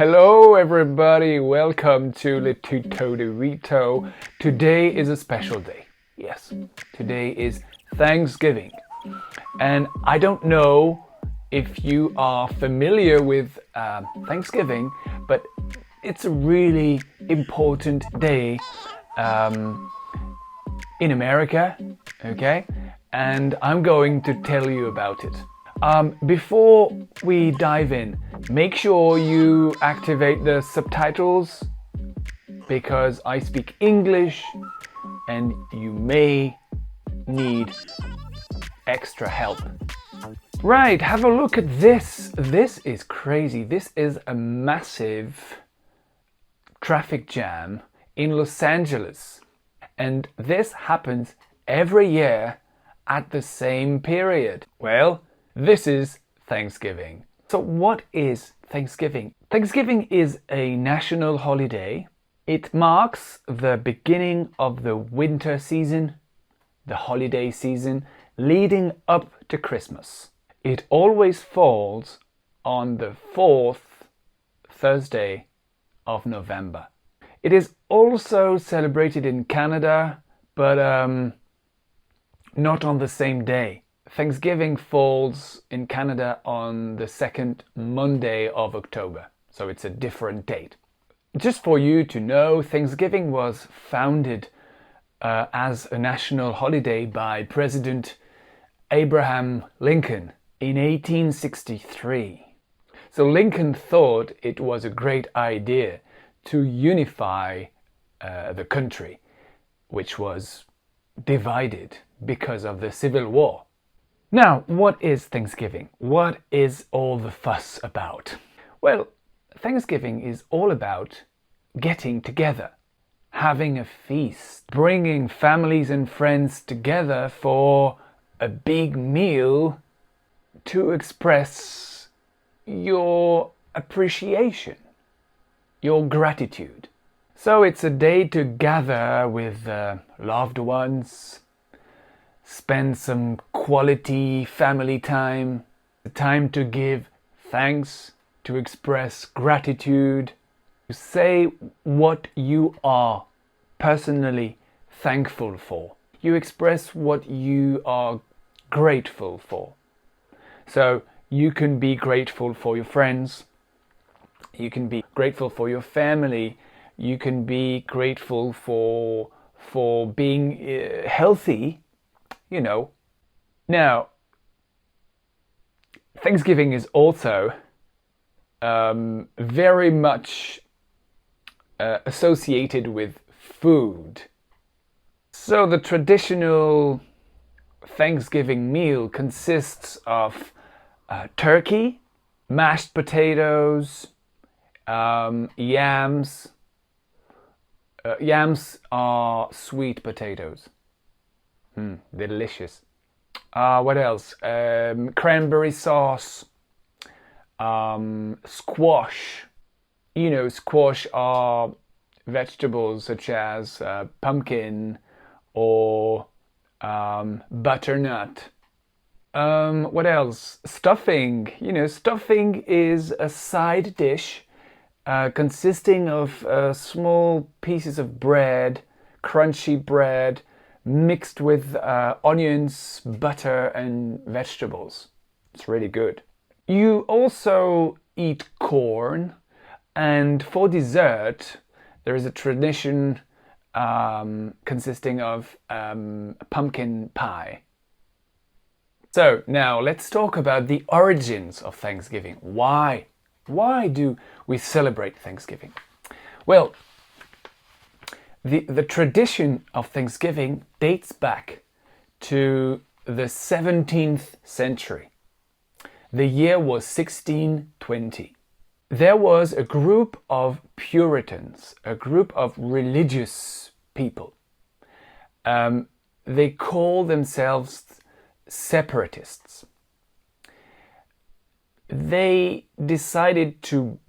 Hello everybody, welcome to Le Tuto de Rito. Today is a special day. Yes, today is Thanksgiving. And I don't know if you are familiar with Thanksgiving, but it's a really important day in America, okay? And I'm going to tell you about it. Before we dive in, make sure you activate the subtitles because I speak English and you may need extra help. Right, have a look at this. This is crazy. This is a massive traffic jam in Los Angeles. And this happens every year at the same period. Well, this is Thanksgiving. So what is Thanksgiving? Thanksgiving is a national holiday. It marks the beginning of the winter season, the holiday season, leading up to Christmas. It always falls on the fourth Thursday of November. It is also celebrated in Canada, but not on the same day. Thanksgiving falls in Canada on the second Monday of October, so it's a different date. Just for you to know, Thanksgiving was founded as a national holiday by President Abraham Lincoln in 1863. So Lincoln thought it was a great idea to unify the country, which was divided because of the Civil War. Now, what is Thanksgiving? What is all the fuss about? Well, Thanksgiving is all about getting together, having a feast, bringing families and friends together for a big meal to express your appreciation, your gratitude. So it's a day to gather with loved ones, spend some quality family time, a time to give thanks, to express gratitude, to say what you are personally thankful for. You express what you are grateful for. So you can be grateful for your friends, you can be grateful for your family, you can be grateful for being healthy, you know. Now, Thanksgiving is also very much associated with food. So the traditional Thanksgiving meal consists of turkey, mashed potatoes, yams. Yams are sweet potatoes. Delicious. What else? Cranberry sauce, squash. You know, squash are vegetables such as pumpkin or butternut. What else? Stuffing. You know, stuffing is a side dish consisting of small pieces of bread, crunchy bread, mixed with onions, butter, and vegetables. It's really good. You also eat corn, and for dessert, there is a tradition consisting of pumpkin pie. So now let's talk about the origins of Thanksgiving. Why do we celebrate Thanksgiving? Well, the tradition of Thanksgiving dates back to the 17th century. The year was 1620. There was a group of Puritans, a group of religious people. They call themselves separatists. They decided to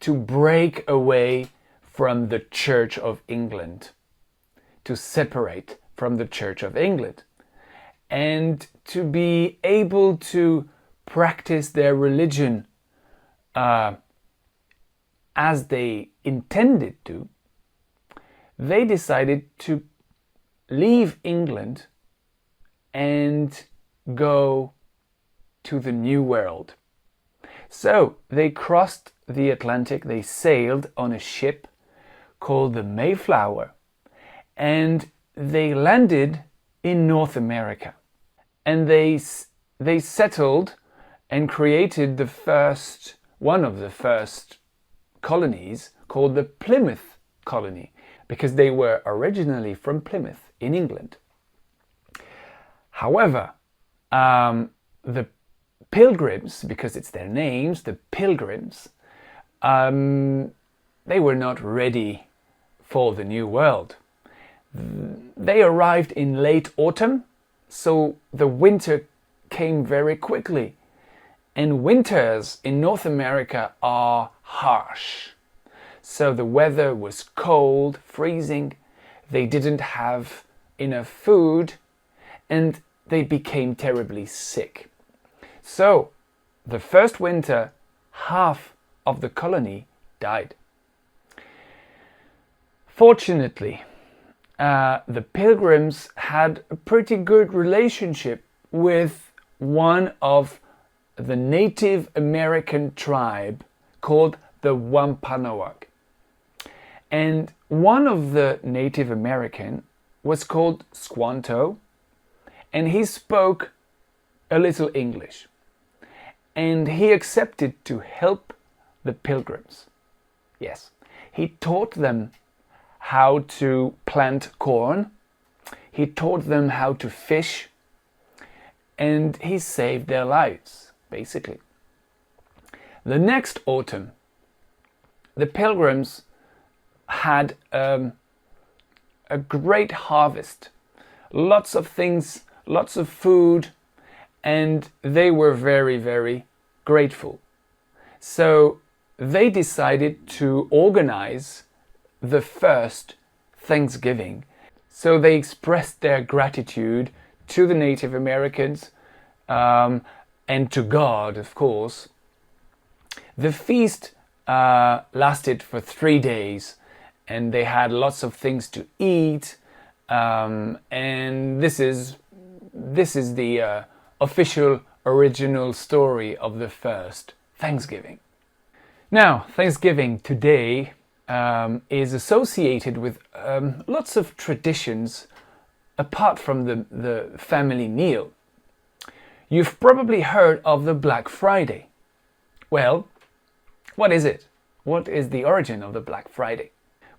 break away from the Church of England, to separate from the Church of England, and to be able to practice their religion as they intended to, they decided to leave England and go to the New World. So they crossed the Atlantic, they sailed on a ship called the Mayflower, and they landed in North America. And they settled and created one of the first colonies called the Plymouth colony, because they were originally from Plymouth in England. However, the Pilgrims, because it's their names, the Pilgrims, they were not ready for the New World. They arrived in late autumn, so the winter came very quickly. And winters in North America are harsh. So the weather was cold, freezing, they didn't have enough food, and they became terribly sick. So the first winter, half of the colony died. Fortunately, the Pilgrims had a pretty good relationship with one of the Native American tribe called the Wampanoag. And one of the Native American was called Squanto, and he spoke a little English. And he accepted to help the Pilgrims. Yes, he taught them how to plant corn, he taught them how to fish, and he saved their lives, basically. The next autumn, the Pilgrims had a great harvest, lots of things, lots of food, and they were very, very grateful. So they decided to organize the first Thanksgiving. So they expressed their gratitude to the Native Americans and to God, of course. The feast lasted for 3 days, and they had lots of things to eat, and this is the official original story of the first Thanksgiving. Now, Thanksgiving today is associated with lots of traditions apart from the family meal. You've probably heard of the Black Friday. Well, what is it? What is the origin of the Black Friday?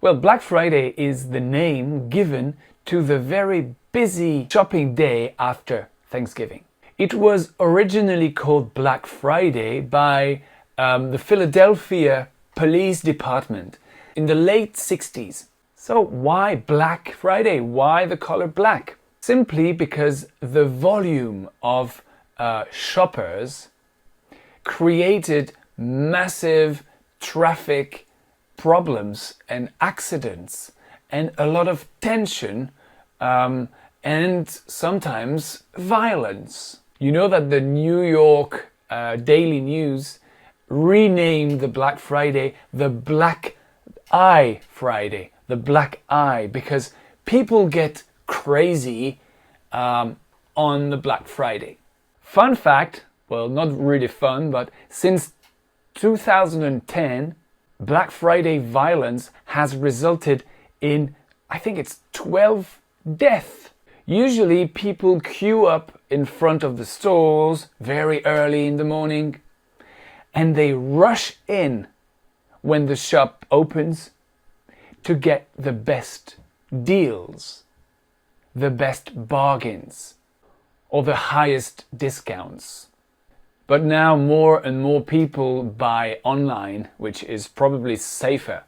Well, Black Friday is the name given to the very busy shopping day after Thanksgiving. It was originally called Black Friday by the Philadelphia Police Department in the late 60s. So why Black Friday? Why the color black? Simply because the volume of shoppers created massive traffic problems and accidents and a lot of tension and sometimes violence. You know that the New York Daily News renamed the Black Friday the Black Eye Friday, the Black Eye, because people get crazy on the Black Friday. Fun fact, well, not really fun, but since 2010, Black Friday violence has resulted in, I think it's 12 deaths. Usually people queue up in front of the stores very early in the morning and they rush in when the shop opens to get the best deals, the best bargains, or the highest discounts. But now more and more people buy online, which is probably safer.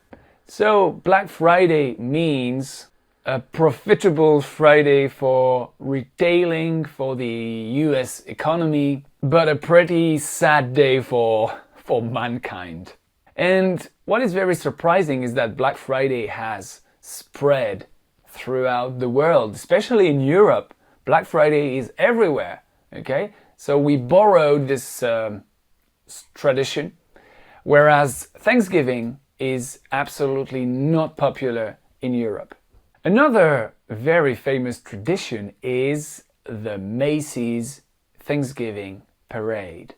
So Black Friday means a profitable Friday for retailing, for the US economy, but a pretty sad day for mankind. And what is very surprising is that Black Friday has spread throughout the world, especially in Europe. Black Friday is everywhere, okay? So we borrowed this tradition, whereas Thanksgiving is absolutely not popular in Europe. Another very famous tradition is the Macy's Thanksgiving Parade.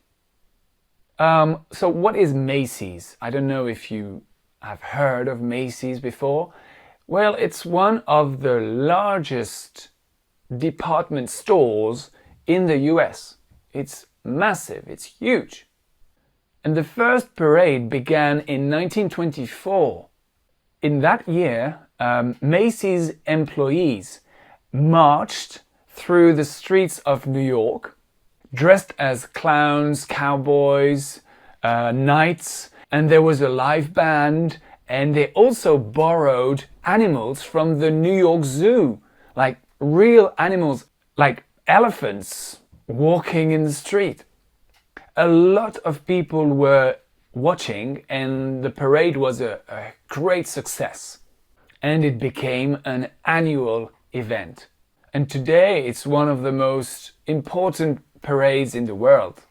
So what is Macy's? I don't know if you have heard of Macy's before. Well, it's one of the largest department stores in the US. It's massive, it's huge. And the first parade began in 1924. In that year, Macy's employees marched through the streets of New York, dressed as clowns, cowboys, knights, and there was a live band, and they also borrowed animals from the New York Zoo, like real animals, like elephants walking in the street. A lot of people were watching, and the parade was a great success. And it became an annual event. And today it's one of the most important parades in the world.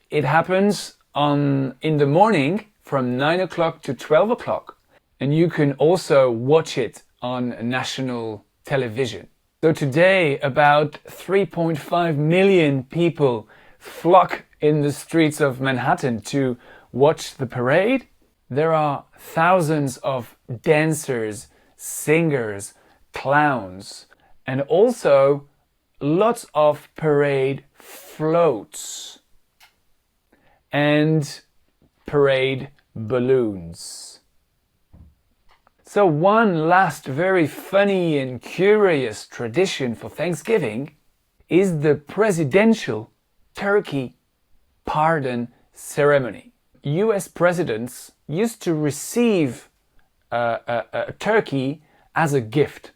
It happens in the morning from 9 o'clock to 12 o'clock. And you can also watch it on national television. So today about 3.5 million people flock in the streets of Manhattan to watch the parade. There are thousands of dancers, singers, clowns, and also lots of parade floats and parade balloons. So one last very funny and curious tradition for Thanksgiving is the presidential turkey pardon ceremony. US presidents used to receive a turkey as a gift.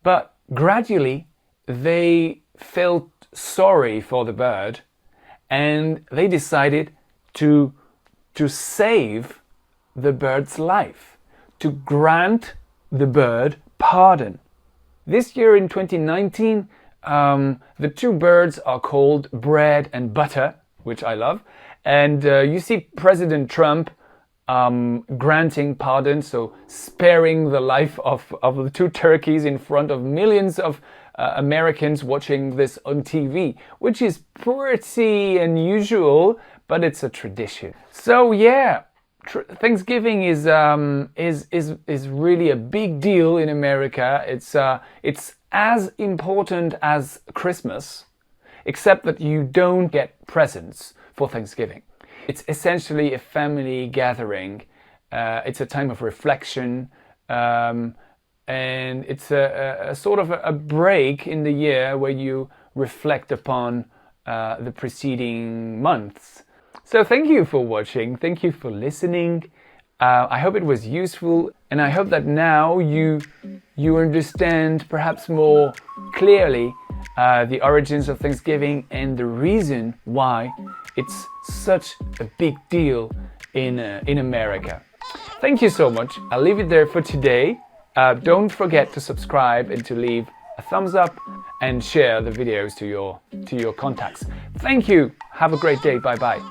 But gradually they felt sorry for the bird and they decided to save the bird's life, to grant the bird pardon. This year in 2019, the two birds are called Bread and Butter, which I love. And you see President Trump granting pardon, so sparing the life of the two turkeys in front of millions of Americans watching this on TV, which is pretty unusual, but it's a tradition. So yeah, Thanksgiving is really a big deal in America. It's as important as Christmas, except that you don't get presents for Thanksgiving. It's essentially a family gathering. It's a time of reflection, and it's a sort of a break in the year where you reflect upon the preceding months. So thank you for watching. Thank you for listening. I hope it was useful, and I hope that now you understand perhaps more clearly the origins of Thanksgiving and the reason why it's such a big deal in America. Thank you so much. I'll leave it there for today. Don't forget to subscribe and to leave a thumbs up and share the videos to your contacts. Thank you. Have a great day. Bye bye.